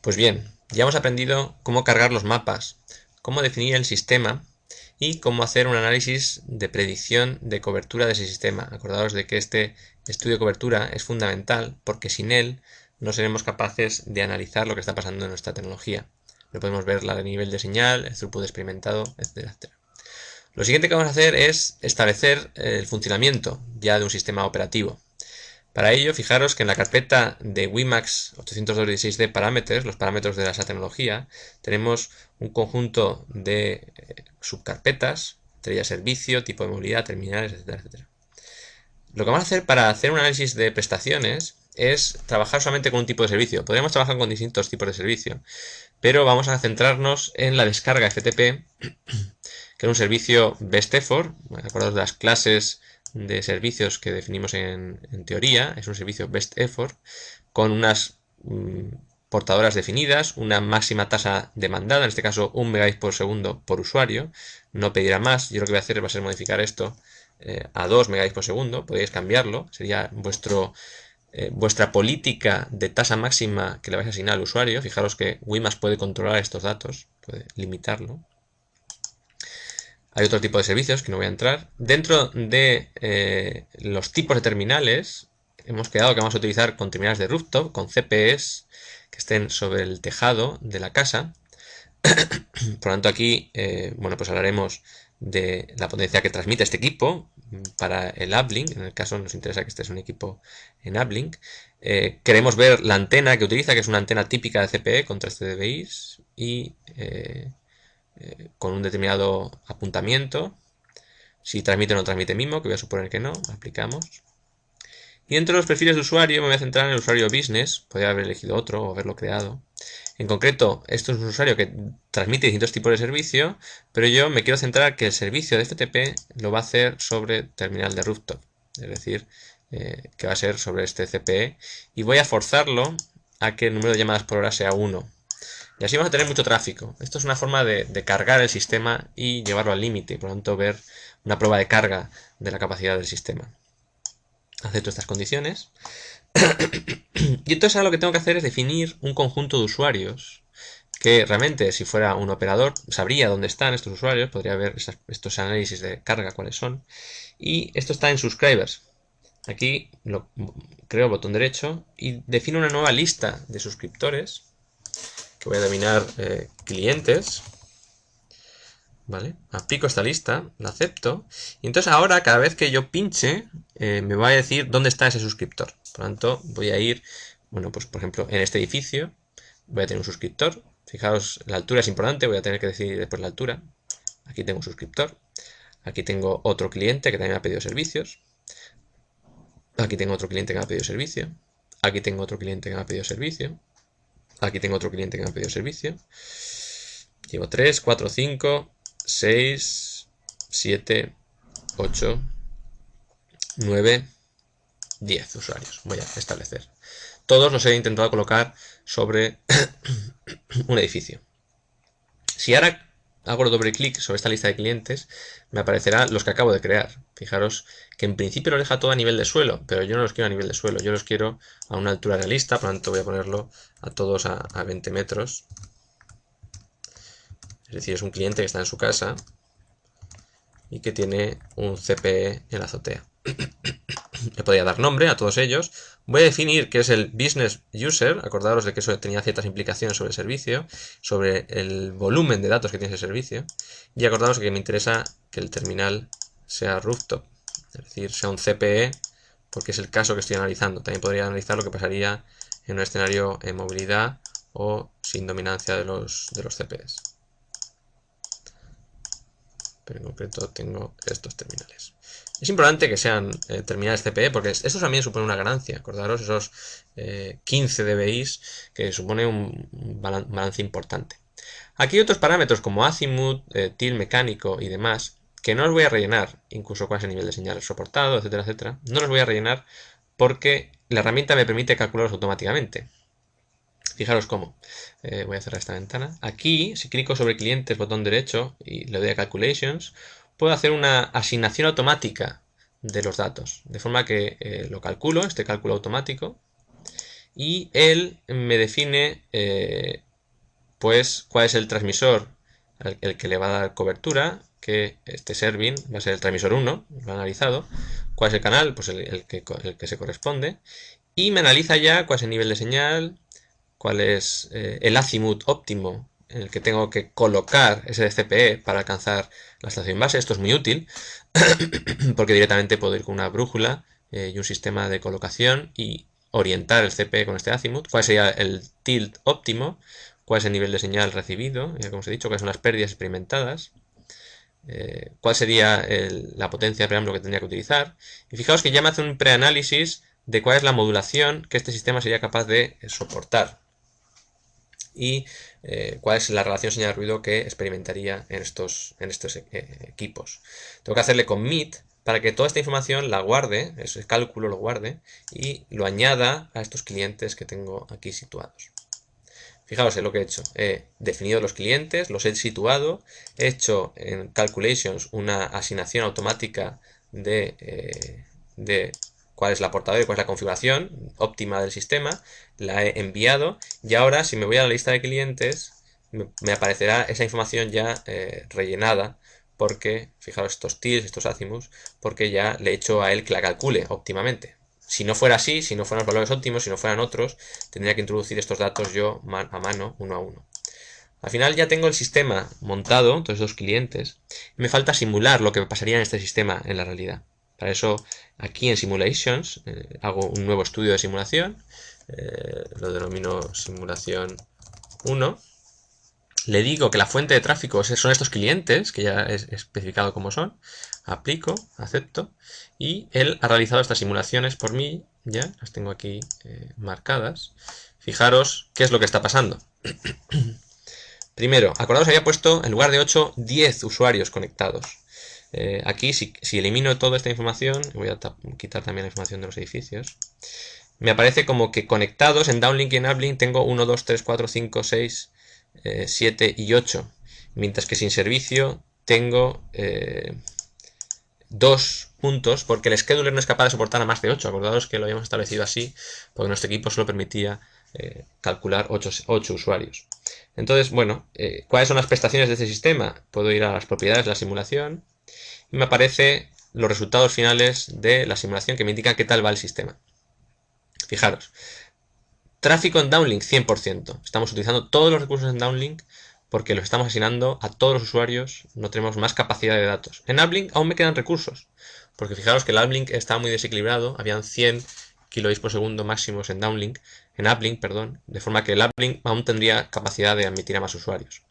Pues bien, ya hemos aprendido cómo cargar los mapas, cómo definir el sistema y cómo hacer un análisis de predicción de cobertura de ese sistema. Acordaos de que este estudio de cobertura es fundamental porque sin él no seremos capaces de analizar lo que está pasando en nuestra tecnología. No podemos ver el nivel de señal, el throughput experimentado, etcétera, etcétera. Lo siguiente que vamos a hacer es establecer el funcionamiento ya de un sistema operativo. Para ello, fijaros que en la carpeta de WiMAX 802.16d Parameters, los parámetros de esa tecnología, tenemos un conjunto de subcarpetas, estrella servicio, tipo de movilidad, terminales, etcétera, etcétera. Lo que vamos a hacer para hacer un análisis de prestaciones es trabajar solamente con un tipo de servicio. Podríamos trabajar con distintos tipos de servicio, pero vamos a centrarnos en la descarga FTP, que es un servicio best effort, acordaos de las clases de servicios que definimos en teoría, es un servicio best effort con unas portadoras definidas, una máxima tasa demandada, en este caso 1 megabits por segundo por usuario, no pedirá más. Yo lo que voy a hacer va a ser modificar esto a 2 megabits por segundo, podéis cambiarlo, sería vuestra política de tasa máxima que le vais a asignar al usuario. Fijaros que WiMAX puede controlar estos datos, puede limitarlo. Hay otro tipo de servicios que no voy a entrar. Dentro de los tipos de terminales, hemos quedado que vamos a utilizar con terminales de rooftop, con CPEs que estén sobre el tejado de la casa. Por lo tanto, aquí bueno, pues hablaremos de la potencia que transmite este equipo para el uplink. En el caso nos interesa que este es un equipo en uplink. Queremos ver la antena que utiliza, que es una antena típica de CPE con 13 dBi y con un determinado apuntamiento. Si transmite o no transmite MIMO, que voy a suponer que no, aplicamos. Y dentro de los perfiles de usuario me voy a centrar en el usuario business, podría haber elegido otro o haberlo creado. En concreto, esto es un usuario que transmite distintos tipos de servicio, pero yo me quiero centrar que el servicio de FTP lo va a hacer sobre terminal de rooftop, es decir, que va a ser sobre este CPE, y voy a forzarlo a que el número de llamadas por hora sea 1. Y así vamos a tener mucho tráfico. Esto es una forma de cargar el sistema y llevarlo al límite, y por lo tanto ver una prueba de carga de la capacidad del sistema. Acepto estas condiciones. Y entonces ahora lo que tengo que hacer es definir un conjunto de usuarios que realmente, si fuera un operador, sabría dónde están estos usuarios, podría ver estos análisis de carga, cuáles son. Y esto está en subscribers. Aquí creo el botón derecho y defino una nueva lista de suscriptores que voy a denominar clientes. ¿Vale? Aplico esta lista, la acepto. Y entonces ahora, cada vez que yo pinche, me va a decir dónde está ese suscriptor. Por lo tanto, voy a ir, bueno, pues por ejemplo, en este edificio voy a tener un suscriptor. Fijaos, la altura es importante, voy a tener que decidir después la altura. Aquí tengo un suscriptor. Aquí tengo otro cliente que también me ha pedido servicios. Aquí tengo otro cliente que me ha pedido servicio. Aquí tengo otro cliente que me ha pedido servicio. Aquí tengo otro cliente que me ha pedido servicio. Llevo 3, 4, 5, 6, 7, 8, 9, 10 usuarios. Voy a establecer. Todos los he intentado colocar sobre un edificio. Si ahora hago doble clic sobre esta lista de clientes, me aparecerán los que acabo de crear. Fijaros que en principio lo deja todo a nivel de suelo, pero yo no los quiero a nivel de suelo, yo los quiero a una altura realista, por lo tanto voy a ponerlo a todos a 20 metros. Es decir, es un cliente que está en su casa y que tiene un CPE en la azotea. Le podría dar nombre a todos ellos. Voy a definir qué es el business user. Acordaros de que eso tenía ciertas implicaciones sobre el servicio, sobre el volumen de datos que tiene ese servicio. Y acordaros que me interesa que el terminal sea rooftop, es decir, sea un CPE, porque es el caso que estoy analizando. También podría analizar lo que pasaría en un escenario en movilidad o sin dominancia de los CPEs. Pero en concreto tengo estos terminales. Es importante que sean terminales CPE porque esto también supone una ganancia. Acordaros esos 15 dBi que supone un balance importante. Aquí hay otros parámetros como azimut, til mecánico y demás que no los voy a rellenar, incluso cuál es el nivel de señal soportado, etcétera, etcétera. No los voy a rellenar porque la herramienta me permite calcularlos automáticamente. Fijaros cómo. Voy a cerrar esta ventana. Aquí, si clico sobre clientes, botón derecho, y le doy a calculations, puedo hacer una asignación automática de los datos. De forma que lo calculo, este cálculo automático, y él me define pues cuál es el transmisor el que le va a dar cobertura, que este serving va a ser el transmisor 1, lo ha analizado, cuál es el canal, pues el que se corresponde, y me analiza ya cuál es el nivel de señal, cuál es el azimut óptimo en el que tengo que colocar ese CPE para alcanzar la estación base. Esto es muy útil porque directamente puedo ir con una brújula y un sistema de colocación y orientar el CPE con este azimut. ¿Cuál sería el tilt óptimo? ¿Cuál es el nivel de señal recibido? Ya como os he dicho, cuáles son las pérdidas experimentadas. Cuál sería la potencia de preámbulo que tendría que utilizar. Y fijaos que ya me hace un preanálisis de cuál es la modulación que este sistema sería capaz de soportar y cuál es la relación señal-ruido que experimentaría en estos equipos. Tengo que hacerle commit para que toda esta información la guarde, ese cálculo lo guarde y lo añada a estos clientes que tengo aquí situados. Fijaos en lo que he hecho. He definido los clientes, los he situado, he hecho en Calculations una asignación automática de cuál es la portadora y cuál es la configuración óptima del sistema, la he enviado y ahora si me voy a la lista de clientes me aparecerá esa información ya rellenada porque, fijaos estos tills, estos azimuths, porque ya le he hecho a él que la calcule óptimamente. Si no fuera así, si no fueran los valores óptimos, si no fueran otros, tendría que introducir estos datos yo a mano, uno a uno. Al final ya tengo el sistema montado, todos los clientes, y me falta simular lo que pasaría en este sistema en la realidad. Para eso, aquí en Simulations, hago un nuevo estudio de simulación, lo denomino simulación 1. Le digo que la fuente de tráfico son estos clientes, que ya he especificado cómo son. Aplico, acepto. Y él ha realizado estas simulaciones por mí. Ya las tengo aquí marcadas. Fijaros qué es lo que está pasando. Primero, acordaos, había puesto en lugar de 8, 10 usuarios conectados. Aquí, si elimino toda esta información, voy a quitar también la información de los edificios. Me aparece como que conectados en downlink y en uplink tengo 1, 2, 3, 4, 5, 6, 7 y 8. Mientras que sin servicio tengo 2 puntos porque el scheduler no es capaz de soportar a más de 8. Acordaos que lo habíamos establecido así porque nuestro equipo solo permitía calcular 8 usuarios. Entonces, bueno, ¿cuáles son las prestaciones de este sistema? Puedo ir a las propiedades de la simulación y me aparecen los resultados finales de la simulación que me indican qué tal va el sistema. Fijaros, tráfico en downlink 100%. Estamos utilizando todos los recursos en downlink porque los estamos asignando a todos los usuarios, no tenemos más capacidad de datos. En uplink aún me quedan recursos, porque fijaros que el uplink está muy desequilibrado, habían 100 kilobits por segundo máximos en downlink, en uplink, perdón, de forma que el uplink aún tendría capacidad de admitir a más usuarios.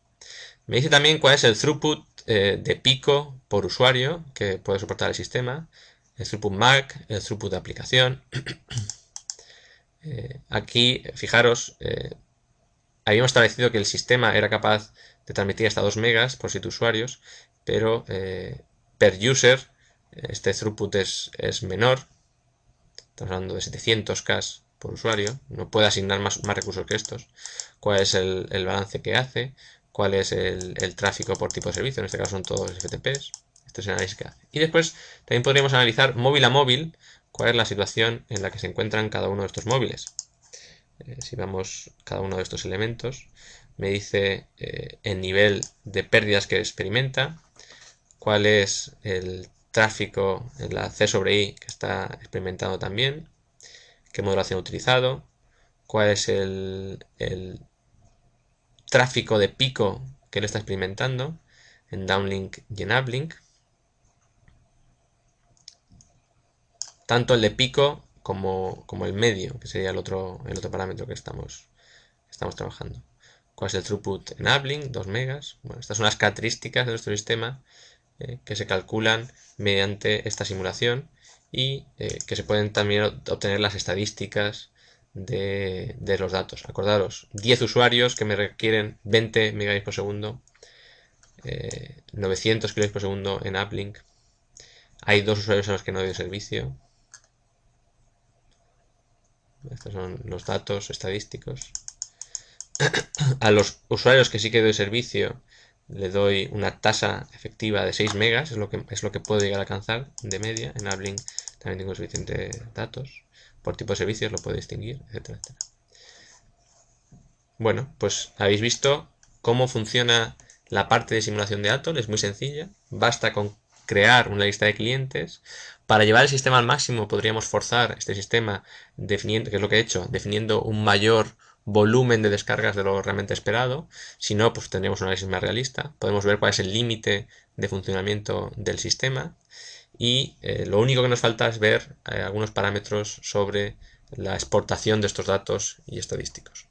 Me dice también cuál es el throughput de pico por usuario que puede soportar el sistema, el throughput MAC, el throughput de aplicación. Aquí, fijaros, habíamos establecido que el sistema era capaz de transmitir hasta 2 megas por 7 usuarios, pero per user este throughput es menor. Estamos hablando de 700K por usuario. No puede asignar más recursos que estos. ¿Cuál es el balance que hace? ¿Cuál es el tráfico por tipo de servicio? En este caso son todos FTPs. Este es el análisis que hace. Y después también podríamos analizar móvil a móvil cuál es la situación en la que se encuentran cada uno de estos móviles. Si vamos cada uno de estos elementos, me dice el nivel de pérdidas que experimenta, cuál es el tráfico en la C sobre I que está experimentando también, qué modulación ha utilizado, cuál es el tráfico de pico que él está experimentando en downlink y en uplink, tanto el de pico como el medio, que sería el otro parámetro que estamos trabajando. ¿Cuál es el throughput en uplink? 2 megas. Bueno, estas son las características de nuestro sistema que se calculan mediante esta simulación y que se pueden también obtener las estadísticas de los datos. Acordaros, 10 usuarios que me requieren 20 megabits por segundo, 900 kilobits por segundo en uplink. Hay 2 usuarios a los que no doy servicio. Estos son los datos estadísticos. A los usuarios que sí que doy servicio le doy una tasa efectiva de 6 megas, es lo que puedo llegar a alcanzar de media. En uplink también tengo suficientes datos. Por tipo de servicios lo puedo distinguir, etcétera, etcétera. Bueno, pues habéis visto cómo funciona la parte de simulación de Atoll, es muy sencilla, basta con crear una lista de clientes. Para llevar el sistema al máximo podríamos forzar este sistema definiendo, que es lo que he hecho, definiendo un mayor volumen de descargas de lo realmente esperado. Si no, pues tendríamos un análisis más realista. Podemos ver cuál es el límite de funcionamiento del sistema y lo único que nos falta es ver algunos parámetros sobre la exportación de estos datos y estadísticos.